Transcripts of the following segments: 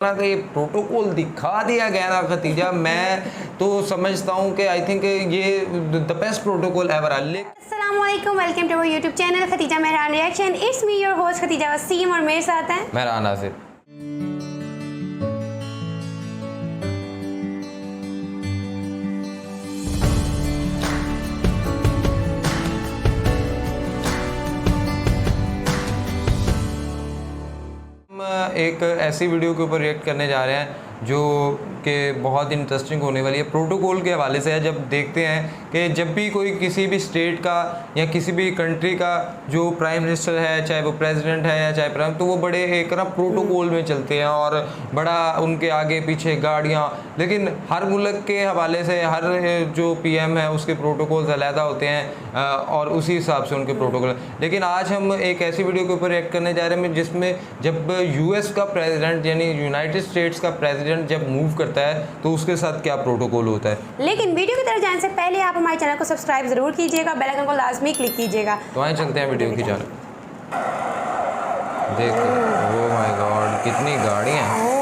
का ये प्रोटोकॉल दिखा दिया गया ना खतीजा, मैं तो समझता हूँ कि आई थिंक ये द बेस्ट प्रोटोकॉल एवर है। अस्सलामुअलैकुम, welcome to our YouTube channel Khatija Mehran reaction. It's me your host Khatija Waseem और मेरे साथ हैं मेहरान आसिफ। एक ऐसी वीडियो के ऊपर रिएक्ट करने जा रहे हैं जो कि बहुत इंटरेस्टिंग होने वाली है। प्रोटोकॉल के हवाले से है, जब देखते हैं कि जब भी कोई किसी भी स्टेट का या किसी भी कंट्री का जो प्राइम मिनिस्टर है, चाहे वो प्रेसिडेंट है या चाहे प्राइम, तो वो बड़े एक ना प्रोटोकॉल में चलते हैं और बड़ा उनके आगे पीछे गाड़ियाँ। लेकिन हर मुल्क के हवाले से हर जो पीएम है उसके प्रोटोकॉल्स अलहदा होते हैं और उसी हिसाब से उनके प्रोटोकॉल। लेकिन आज हम एक ऐसी वीडियो के ऊपर रिएक्ट करने जा रहे हैं जिसमें जब यूएस का प्रेसिडेंट यानी यूनाइटेड स्टेट्स का प्रेसिडेंट जब मूव करता है तो उसके साथ क्या प्रोटोकॉल होता है। लेकिन वीडियो की तरफ जाने से पहले आप हमारे चैनल को सब्सक्राइब जरूर कीजिएगा, बेल आइकन को लाजमी क्लिक कीजिएगा। तो आइए चलते हैं वीडियो की जानब। देखो, ओह माय गॉड, कितनी गाड़ियाँ हैं।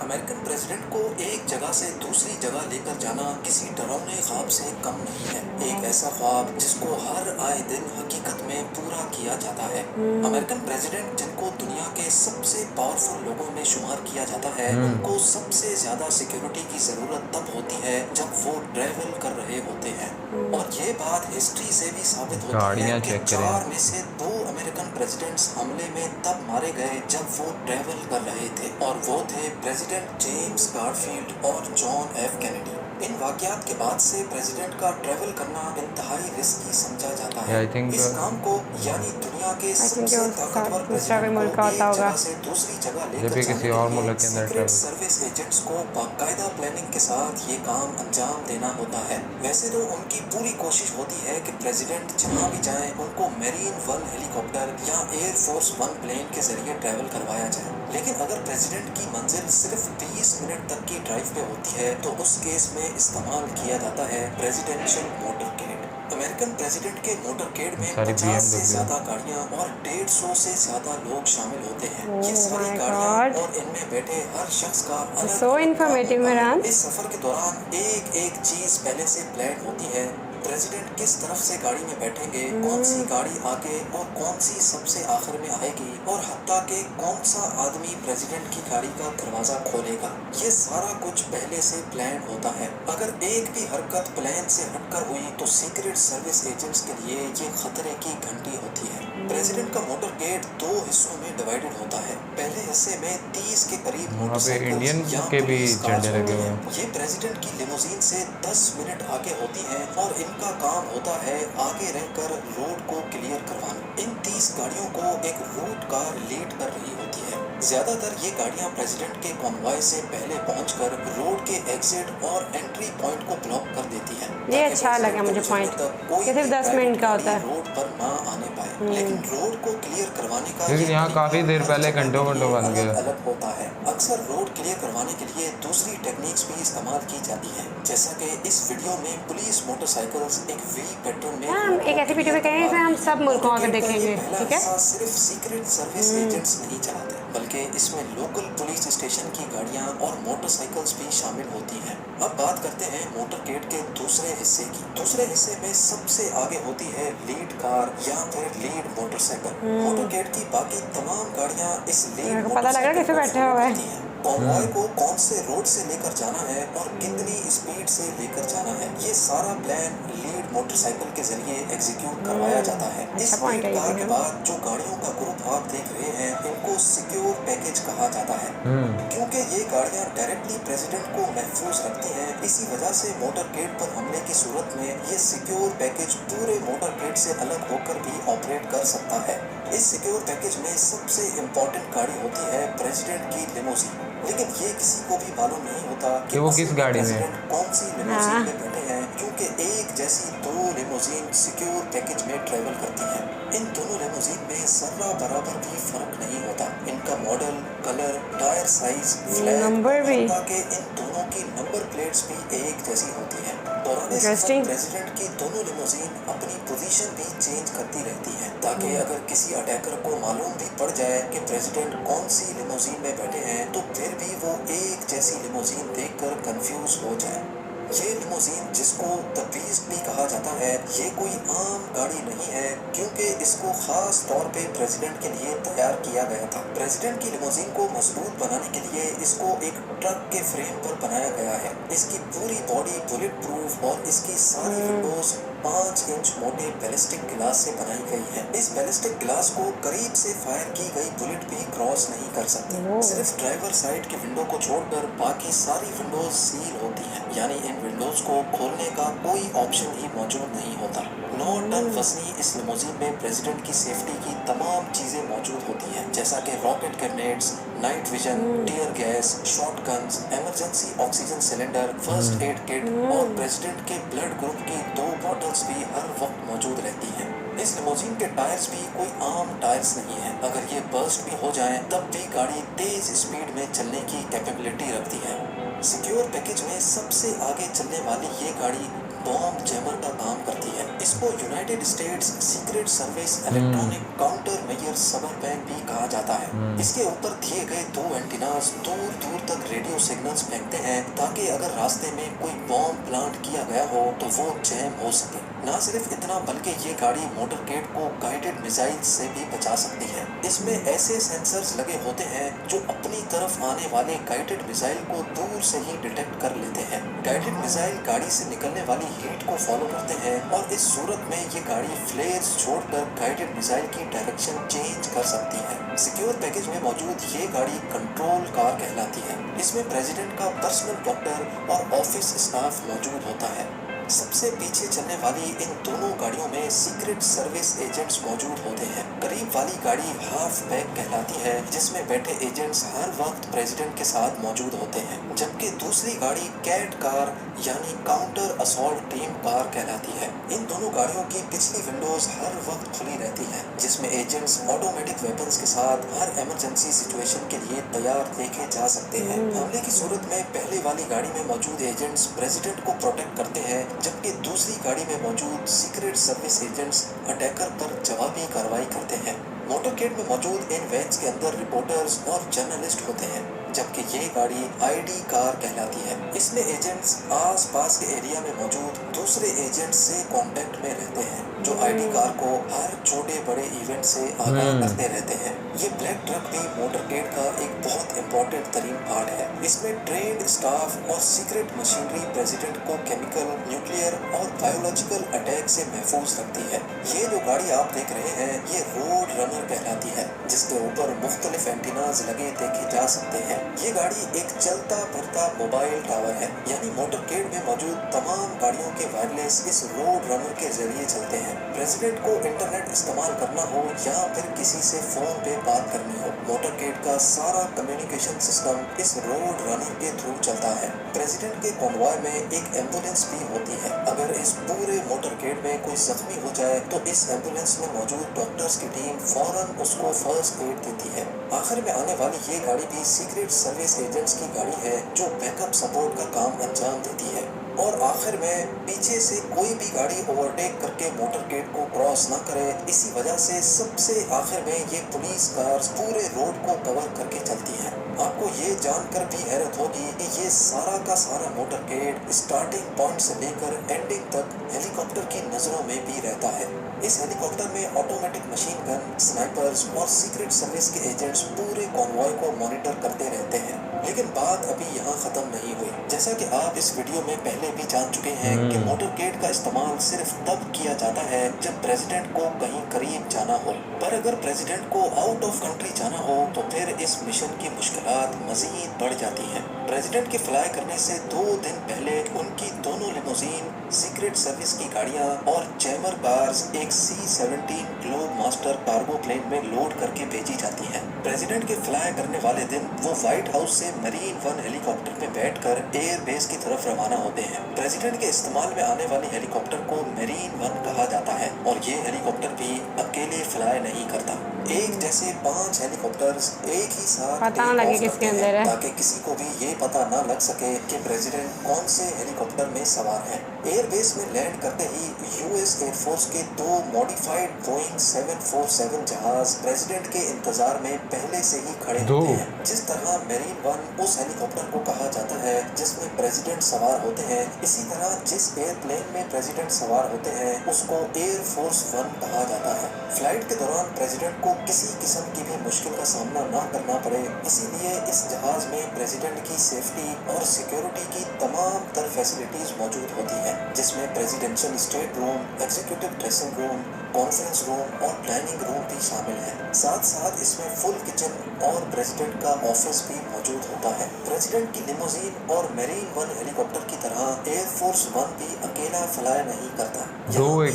अमेरिकन प्रेसिडेंट को एक जगह से दूसरी जगह लेकर जाना किसी डरावने ख्वाब से कम नहीं है। एक ऐसा ख्वाब जिसको हर आए दिन हकीकत में पूरा किया जाता है। अमेरिकन प्रेसिडेंट जिनको दुनिया के सबसे पावरफुल लोगों में शुमार किया जाता है, उनको सबसे ज्यादा सिक्योरिटी की जरूरत तब होती है जब वो ट्रेवल कर रहे होते हैं। और ये बात हिस्ट्री से भी साबित होती है कि 4 में से 2 अमेरिकन प्रेसिडेंट्स हमले में तब मारे गए जब वो ट्रेवल कर रहे थे, और वो थे प्रेसिडेंट जेम्स गारफील्ड और जॉन एफ कैनेडी। इन वाकयात के बाद से प्रेसिडेंट का ट्रेवल करना इंतहाई रिस्की समझा जाता है। इस काम को यानी दुनिया के सबसे ताकतवर प्रेसिडेंट को एक जगह से दूसरी जगह लेकर जाने के लिए सीक्रेट सर्विस एजेंट्स को बाकायदा प्लानिंग के साथ ये काम अंजाम देना होता है। वैसे तो उनकी पूरी कोशिश होती है कि प्रेसिडेंट जहाँ भी जाएं उनको मेरीन 1 हेलीकॉप्टर या एयर फोर्स 1 प्लेन के जरिए ट्रेवल करवाया जाए। लेकिन अगर प्रेसिडेंट की मंजिल सिर्फ 20 मिनट तक की ड्राइव पे होती है तो उस केस में इस्तेमाल किया जाता है प्रेसिडेंशियल मोटरकेड। अमेरिकन प्रेसिडेंट के मोटरकेड में 50 से ज्यादा गाड़ियां और 150 से ज्यादा लोग शामिल होते हैं। ये सारी गाड़ियां और इनमें बैठे हर शख्स का अलग इस सफर के दौरान एक एक चीज पहले से प्लान होती है। प्रेसिडेंट किस तरफ से गाड़ी में बैठेंगे, कौन सी गाड़ी आगे और कौन सी सबसे आखिर में आएगी, और हत्ता के कौन सा आदमी प्रेसिडेंट की गाड़ी का दरवाजा खोलेगा, ये सारा कुछ पहले से प्लान होता है। अगर एक भी हरकत प्लान से हटकर हुई तो सीक्रेट सर्विस एजेंट्स के लिए ये खतरे की घंटी होती है। प्रेसिडेंट का मोटरकेड 2 हिस्सों में डिवाइडेड होता है। पहले हिस्से में 30 के करीब मोटरसाइकिल के भी झंडे लगे हुए हैं। ये प्रेसिडेंट की लिमोजीन से 10 मिनट आगे होती हैं और इनका काम होता है आगे रहकर रोड को क्लियर करवाना। इन 30 गाड़ियों को एक रूट कार लीड कर रही होती है। ज्यादातर ये गाड़ियां प्रेसिडेंट के कॉन्वॉय से पहले पहुंचकर रोड के एग्जिट और एंट्री पॉइंट को ब्लॉक कर देती है। ये अच्छा लगा मुझे पॉइंट, सिर्फ 10 मिनट का होता है, रोड पर ना आने पाए। लेकिन रोड को क्लियर करवाने का यहाँ काफी देर पहले घंटों बन गया अलग होता है। अक्सर रोड क्लियर करवाने के लिए दूसरी टेक्निक्स भी इस्तेमाल की जाती है, जैसा कि इस वीडियो में पुलिस मोटरसाइकिल्स एक वी पैटर्न में एक ऐसी वीडियो में कहेंगे इसमें हम सब मुल्कों आकर देखेंगे। ठीक है, सिर्फ सीक्रेट सर्विस एजेंट्स नहीं चलाते बल्कि इसमें लोकल पुलिस स्टेशन की गाड़ियां और मोटरसाइकिल्स भी शामिल होती हैं। अब बात करते हैं मोटरकेड के दूसरे हिस्से की। दूसरे हिस्से में सबसे आगे होती है लीड कार या फिर लीड मोटरसाइकिल। मोटरकेड की बाकी तमाम गाड़ियां इस लीड पता लग रहा है कैसे बैठे हुए हैं। कॉन्वॉय को कौन से रोड से लेकर जाना है और कितनी स्पीड से लेकर जाना है, ये सारा प्लान लीड मोटरसाइकिल के जरिए एग्जीक्यूट करवाया जाता है। इस लीड कार के बाद जो गाड़ियों का ग्रुप आप देख रहे हैं इनको सिक्योर पैकेज कहा जाता है, क्योंकि ये गाड़ियां डायरेक्टली प्रेसिडेंट को महफूज रखती हैं। इसी वजह से मोटरकेड पर हमले की सूरत में ये सिक्योर पैकेज पूरे मोटरकेड से अलग होकर भी ऑपरेट कर सकता है। इस सिक्योर पैकेज में सबसे इम्पोर्टेंट गाड़ी होती है प्रेसिडेंट की लिमोजीन। लेकिन ये किसी को भी मालूम नहीं होता कि वो किस गाड़ी में कौन सी लिमोजीन में बैठे हैं, क्योंकि एक जैसी 2 लिमोजीन सिक्योर पैकेज में ट्रेवल करती हैं। इन दोनों लिमोजीन में जर्रा बराबर भी फर्क नहीं होता। इनका model, colour, tyre size, flag, ताकि इन दोनों की नंबर प्लेट्स भी एक जैसी होती हैं। दौरान सफर Interesting. प्रेसिडेंट की दोनों लिमोजीन अपनी पोजीशन भी चेंज करती रहती हैं, ताकि अगर किसी अटैकर को मालूम भी पड़ जाए कि प्रेसिडेंट कौन सी लिमोजीन में बैठे हैं, तो फिर भी वो एक जैसी लिमोजीन देखकर कंफ्यूज हो जाए। ये लिमोजीन, जिसको द बीस्ट भी कहा जाता है, ये कोई आम गाड़ी नहीं है, क्योंकि इसको खास तौर पे प्रेसिडेंट के लिए तैयार किया गया था। प्रेसिडेंट की लिमोजीन को मजबूत बनाने के लिए इसको एक ट्रक के फ्रेम पर बनाया गया है। इसकी पूरी बॉडी बुलेट प्रूफ और इसकी सारी विंडोज 5 इंच मोटे बैलिस्टिक ग्लास से बनाई गई है। इस बैलिस्टिक ग्लास को करीब से फायर की गई बुलेट भी क्रॉस नहीं कर सकती। सिर्फ ड्राइवर साइड के विंडो को छोड़कर बाकी सारी विंडोज सील होती हैं, यानी इन विंडोज को खोलने का कोई ऑप्शन ही मौजूद नहीं होता। 9 टन वजनी इस लिमोजीन में प्रेसिडेंट की सेफ्टी की तमाम चीजें मौजूद होती हैं, जैसा कि rocket grenades, night vision, tear gas, shotguns, emergency oxygen cylinder, first aid kit और प्रेसिडेंट के ब्लड ग्रुप की 2 बॉटल्स भी हर वक्त मौजूद रहती हैं। इस लिमोजीन के टायर्स भी कोई आम टायर्स नहीं है। अगर ये बर्स्ट भी हो जाए, तब भी गाड़ी तेज स्पीड में चलने की कैपेबिलिटी रखती है। सिक्योर पैकेज में सबसे आगे चलने वाली ये गाड़ी बॉम्ब जैमर का काम करती है। इसको United states secret service electronic counter measure सबर बैंक भी कहा जाता है। इसके ऊपर दिए गए 2 एंटीनास दूर दूर तक रेडियो सिग्नल्स फेंकते हैं, ताकि अगर रास्ते में कोई बॉम्ब प्लांट किया गया हो तो वो जैम हो सके। ना सिर्फ इतना, बल्कि ये गाड़ी मोटरकेड को गाइडेड मिसाइल से भी बचा सकती है। इसमें ऐसे सेंसर्स लगे होते हैं जो अपनी तरफ आने वाले गाइडेड मिसाइल को दूर से ही डिटेक्ट कर लेते हैं। गाइडेड मिसाइल गाड़ी से निकलने वाली हीट को फॉलो करते हैं और इस सूरत में ये गाड़ी फ्लेयर्स छोड़कर गाइडेड मिसाइल की डायरेक्शन चेंज कर सकती है। सिक्योर पैकेज में मौजूद ये गाड़ी कंट्रोल कार कहलाती है। इसमें प्रेसिडेंट का पर्सनल डॉक्टर और ऑफिस स्टाफ मौजूद होता है। सबसे पीछे चलने वाली इन दोनों गाड़ियों में सीक्रेट सर्विस एजेंट्स मौजूद होते हैं। करीब वाली गाड़ी हाफ पैक कहलाती है, जिसमें बैठे एजेंट्स हर वक्त प्रेसिडेंट के साथ मौजूद होते हैं, जबकि दूसरी गाड़ी कैट कार यानी काउंटर असॉल्ट टीम कार कहलाती है। इन दोनों गाड़ियों की पिछली विंडोज हर वक्त खुली रहती है, जिसमें एजेंट्स ऑटोमेटिक वेपन्स के साथ हर इमरजेंसी सिचुएशन के लिए तैयार देखे जा सकते हैं। हमले की सूरत में पहले वाली गाड़ी में मौजूद एजेंट्स प्रेसिडेंट को प्रोटेक्ट करते हैं, जबकि दूसरी गाड़ी में मौजूद सीक्रेट सर्विस एजेंट्स अटैकर पर जवाबी कार्रवाई करते हैं। मोटरकेड में मौजूद इन वैन्स के अंदर रिपोर्टर्स और जर्नलिस्ट होते हैं, जबकि ये गाड़ी आईडी कार कहलाती है। इसमें एजेंट्स आस पास के एरिया में मौजूद दूसरे एजेंट्स से कांटेक्ट में रहते हैं, जो आईडी कार को हर छोटे बड़े इवेंट से आगाह करते रहते हैं। ये ब्लैक ट्रक भी मोटरकेड का एक बहुत इम्पोर्टेंट तरीन पार्ट है। इसमें ट्रेंड स्टाफ और सीक्रेट मशीनरी प्रेसिडेंट को केमिकल, न्यूक्लियर और बायोलॉजिकल अटैक से महफूज रखती है। ये जो गाड़ी आप देख रहे हैं, ये रोड रनर कहलाती है, जिसके ऊपर मुख्तलिफ एंटीनाज लगे देखे जा सकते हैं। ये गाड़ी एक चलता फिरता मोबाइल टावर है, यानी मोटरकेड में मौजूद तमाम गाड़ियों के वायरलेस इस रोड रनर के जरिए चलते हैं। प्रेसिडेंट को इंटरनेट इस्तेमाल करना हो या फिर किसी से फोन पे बात करनी हो, मोटरकेड का सारा कम्युनिकेशन सिस्टम इस रोड रनर के थ्रू चलता है। प्रेसिडेंट के कॉन्वॉय में एक एम्बुलेंस भी होती है। अगर इस पूरे मोटरकेड में कोई जख्मी हो जाए तो इस एम्बुलेंस में मौजूद डॉक्टर्स की टीम फौरन उसको फर्स्ट एड देती है। आखिर में आने वाली ये गाड़ी भी सीक्रेट सर्विस एजेंट्स की गाड़ी है, जो बैकअप सपोर्ट का काम अंजाम देती है। और आखिर में पीछे से कोई भी गाड़ी ओवरटेक करके मोटरकेड को क्रॉस ना करे, इसी वजह से सबसे आखिर में ये पुलिस कार्स पूरे रोड को कवर करके चलती हैं। आपको ये जानकर भी हैरत होगी कि ये सारा का सारा मोटरकेड स्टार्टिंग पॉइंट से लेकर एंडिंग तक हेलीकॉप्टर की नजरों में भी रहता है। इस हेलीकॉप्टर में ऑटोमेटिक मशीन गन, स्नाइपर्स और सीक्रेट सर्विस के एजेंट्स पूरे कॉन्वॉय को मॉनिटर करते रहते हैं। लेकिन बात अभी यहाँ खत्म नहीं हुई। जैसा कि आप इस वीडियो में पहले भी जान चुके हैं कि मोटरकेड का इस्तेमाल सिर्फ तब किया जाता है जब प्रेसिडेंट को कहीं करीब जाना हो। पर अगर प्रेसिडेंट को आउट ऑफ कंट्री जाना हो तो फिर इस मिशन की मुश्किलात मजीद बढ़ जाती हैं। प्रेसिडेंट के फ्लाई करने से 2 दिन पहले उनकी दोनों लिमोजीन, सीक्रेट सर्विस की गाड़ियां और जैमर कार्स एक C-17 Globemaster cargo plane में लोड करके भेजी जाती हैं। प्रेसिडेंट के फ्लाई करने वाले दिन वो व्हाइट हाउस से मरीन 1 हेलीकॉप्टर में बैठकर एयर बेस की तरफ रवाना होते हैं। प्रेसिडेंट के इस्तेमाल में आने वाली हेलीकॉप्टर को मरीन 1 कहा जाता है और ये हेलीकॉप्टर भी अकेले फ्लाई नहीं नहीं करता। एक जैसे 5 हेलीकॉप्टर्स एक ही साथ पता ना टेक लगे ऑफ किसके करते हैं, अंदर है। ताकि किसी को भी ये पता ना लग सके कि प्रेसिडेंट कौन से हेलीकॉप्टर में सवार है। एयरबेस में लैंड करते ही यूएस एयरफोर्स के 2 मॉडिफाइड बोइंग 747 जहाज प्रेसिडेंट के इंतजार में पहले से ही खड़े होते हैं। जिस तरह मेरीन वन उस हेलीकॉप्टर को कहा जाता है जिसमें प्रेसिडेंट सवार होते हैं, इसी तरह जिस एयरप्लेन में प्रेसिडेंट सवार होते हैं उसको एयरफोर्स वन कहा जाता है। फ्लाइट के दौरान प्रेसिडेंट को किसी किस्म की भी मुश्किल का सामना ना करना पड़े, इसीलिए इस जहाज में प्रेसिडेंट की सेफ्टी और सिक्योरिटी की तमाम तर फैसिलिटीज मौजूद होती हैं, जिसमें presidential state room, executive dressing room, conference room और डाइनिंग रूम भी शामिल है। साथ साथ इसमें फुल किचन और प्रेसिडेंट का ऑफिस भी मौजूद होता है। प्रेसिडेंट की लिमोजीन और मेरीन वन हेलीकॉप्टर की तरह एयरफोर्स वन भी अकेला फ्लाई नहीं करता। एक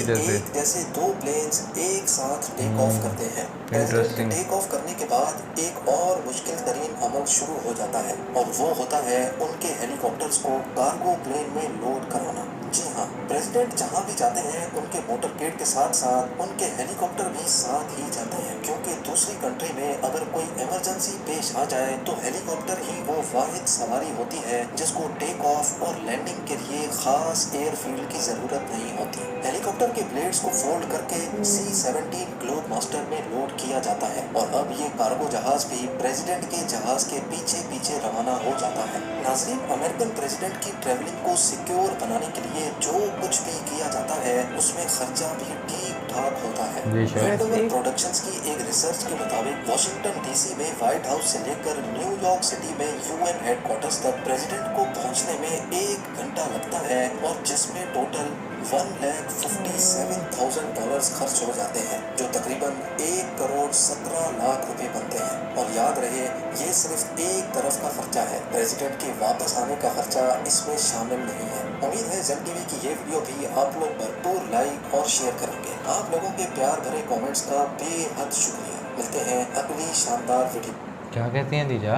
जैसे 2 प्लेन्स एक साथ टेक ऑफ करते हैं। प्रेसिडेंट टेक ऑफ करने के बाद एक और मुश्किल तरीन अमल शुरू हो जाता है और वो होता है उनके हेलीकॉप्टर्स को कार्गो प्लेन में लोड कराना। जी हाँ, प्रेसिडेंट जहाँ भी जाते हैं उनके मोटरकेड के साथ साथ उनके हेलीकॉप्टर भी साथ ही जाते हैं, क्योंकि दूसरी कंट्री में अगर कोई इमरजेंसी पेश आ जाए तो हेलीकॉप्टर ही वो वाहिद सवारी होती है जिसको टेक ऑफ और लैंडिंग के लिए खास एयरफील्ड की जरूरत नहीं होती। हेलीकॉप्टर के ब्लेड्स को फोल्ड करके C-17 ग्लोब मास्टर में लोड किया जाता है और अब ये कार्गो जहाज भी प्रेसिडेंट के जहाज के पीछे पीछे रवाना हो जाता है। नाज़रीन, अमेरिकन प्रेसिडेंट की ट्रैवलिंग को सिक्योर बनाने के लिए जो कुछ भी किया जाता है उसमें खर्चा भी ठीक ठाक होता है। वेंडोवर प्रोडक्शंस की एक रिसर्च के मुताबिक वाशिंगटन डीसी में व्हाइट हाउस से लेकर न्यूयॉर्क सिटी में यूएन हेडक्वार्टर्स तक प्रेसिडेंट को पहुंचने में 1 घंटा लगता है और जिसमें टोटल $1,57,000 खर्च हो जाते हैं, जो तकरीबन 1,17,00,000 रुपए बनते हैं। और याद रहे, ये सिर्फ एक तरफ का खर्चा है, प्रेसिडेंट के वापस आने का खर्चा इसमें शामिल नहीं है। उम्मीद है ज़ेन टीवी की ये वीडियो भी आप लोग भरपूर लाइक और शेयर करेंगे। आप लोगों के प्यार भरे कमेंट्स का बेहद शुक्रिया। मिलते हैं अगली शानदार वीडियो। क्या कहती हैं दीजा?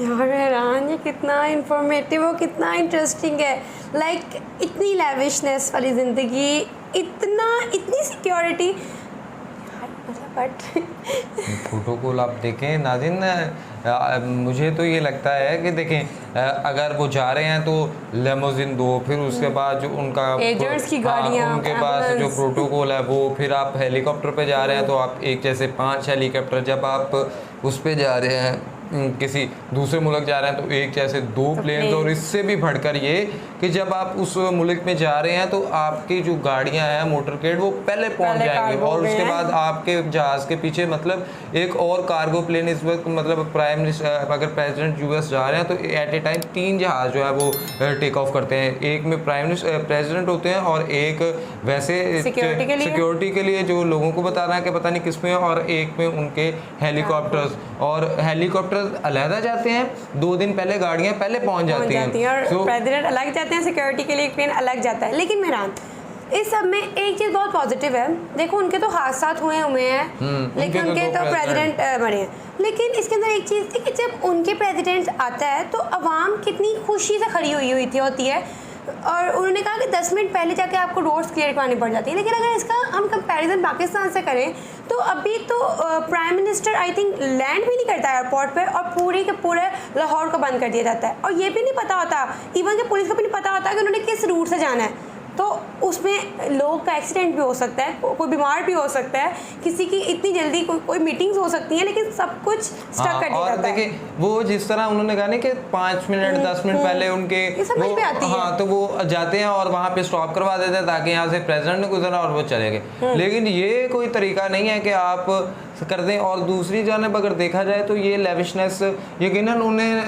यार हैरान, ये कितना इंफॉर्मेटिव और कितना इंटरेस्टिंग है। लाइक इतनी लैविशनेस वाली ज़िंदगी, इतनी सिक्योरिटी, बट प्रोटोकॉल आप देखें नाज़रीन, मुझे तो ये लगता है कि देखें, अगर वो जा रहे हैं तो लेमोजिन दो, फिर उसके बाद जो उनका एजेंट्स की गाड़ियाँ, उनके पास जो प्रोटोकॉल है वो, फिर आप हेलीकॉप्टर पे जा रहे हैं तो आप एक जैसे 5 हेलीकॉप्टर, जब आप उस पे जा रहे हैं किसी दूसरे मुल्क जा रहे हैं तो एक जैसे 2 प्लेन्स, और इससे भी बढ़कर ये कि जब आप उस मुल्क में जा रहे हैं तो आपकी जो गाड़ियां हैं मोटरकेड वो पहले पहुंच जाएंगे और उसके बाद आपके जहाज़ के पीछे मतलब एक और कार्गो प्लेन इस वक्त, मतलब प्राइम मिनिस्टर अगर प्रेसिडेंट यूएस जा रहे हैं तो एट ए टाइम 3 जहाज़ जो है वो टेक ऑफ करते हैं। एक में प्रेसिडेंट होते हैं और एक वैसे सिक्योरिटी के लिए जो लोगों को बताना है कि पता नहीं किस में, और एक में उनके हेलीकॉप्टर्स, और हेलीकॉप्टर अलहदा जाते हैं, 2 दिन पहले गाड़ियां पहले पहुंच जाती हैं और प्रेसिडेंट अलग जाते हैं, सिक्योरिटी के लिए एक प्लेन अलग जाता है। लेकिन मेहरान, इस सब में एक चीज़ बहुत पॉजिटिव है। देखो, उनके तो हादसा हुए हैं, लेकिन उनके तो प्रेसिडेंट मरे हैं। लेकिन इसके अंदर एक चीज़ थी कि जब उनके प्रेसिडेंट आता है तो अवाम कितनी खुशी से खड़ी हुई होती है, और उन्होंने कहा कि 10 मिनट पहले जाके आपको रोड्स क्लियर करवानी पड़ जाती है। लेकिन अगर इसका हम कंपैरिजन पाकिस्तान से करें तो अभी तो prime minister I think land भी नहीं करता है एयरपोर्ट पे, और पूरे के पूरे लाहौर को बंद कर दिया जाता है, और ये भी नहीं पता होता, इवन कि पुलिस को भी नहीं पता होता कि उन्होंने किस रूट से जाना है। तो उसमें लोग का एक्सीडेंट भी हो सकता है, कोई बीमार भी हो सकता है, किसी की इतनी जल्दी कोई मीटिंग्स हो सकती हैं, लेकिन सब कुछ स्टक कर दिया जाता है। देखिए, वो जिस तरह उन्होंने कहा ना कि 5 मिनट 10 मिनट पहले उनके तो वो जाते हैं और वहाँ पे स्टॉप करवा देते हैं ताकि यहाँ से प्रेसिडेंट ने गुजरा और वो चले गए। लेकिन ये कोई तरीका नहीं है कि आप कर दें। और दूसरी जानब अगर देखा जाए तो ये लेविशनेस यकीनन उन्हें,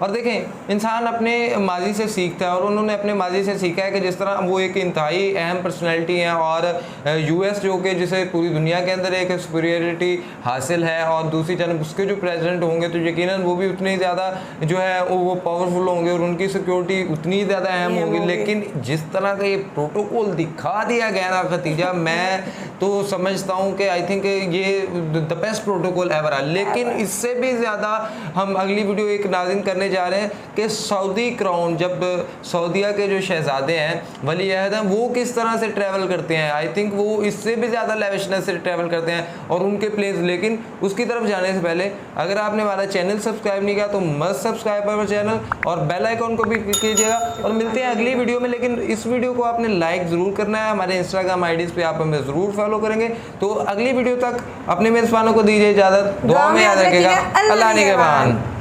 और देखें, इंसान अपने माजी से सीखता है और उन्होंने अपने माजी से सीखा है कि जिस तरह वो एक इंतहाई अहम पर्सनैलिटी हैं, और यूएस जो कि जिसे पूरी दुनिया के अंदर एक सुपीरियरिटी हासिल है, और दूसरी जानब उसके जो प्रेसिडेंट होंगे तो यकीनन वो भी उतने ज़्यादा जो है वो पावरफुल होंगे और उनकी सिक्योरिटी उतनी ज़्यादा अहम होगी। लेकिन जिस तरह का ये प्रोटोकॉल दिखा दिया गया ना खतीजा, मैं तो समझता हूँ कि आई थिंक ये द बेस्ट प्रोटोकॉल एवर है। लेकिन इससे भी ज़्यादा हम अगली वीडियो एक नाज़िन करने जा रहे हैं कि सऊदी क्राउन, जब सऊदीया के जो शहजादे हैं वली अहद हैं, वो किस तरह से ट्रैवल करते हैं। आई थिंक वो इससे भी ज़्यादा लेविशनेस से ट्रैवल करते हैं और उनके प्लेस। लेकिन उसकी तरफ जाने से पहले अगर आपने हमारा चैनल सब्सक्राइब नहीं किया तो मस्ट सब्सक्राइब अवर चैनल और बेल आइकॉन को भी क्लिक कीजिएगा। और मिलते हैं अगली वीडियो में। लेकिन इस वीडियो को आपने लाइक ज़रूर करना है। हमारे इंस्टाग्राम आईडीज़ पे आप हमें ज़रूर फॉलो करेंगे। तो अगली वीडियो तक अपने मेज़बानों को दीजिए इजाज़त। दुआ में याद रखिएगा। अल्लाह निगहबान।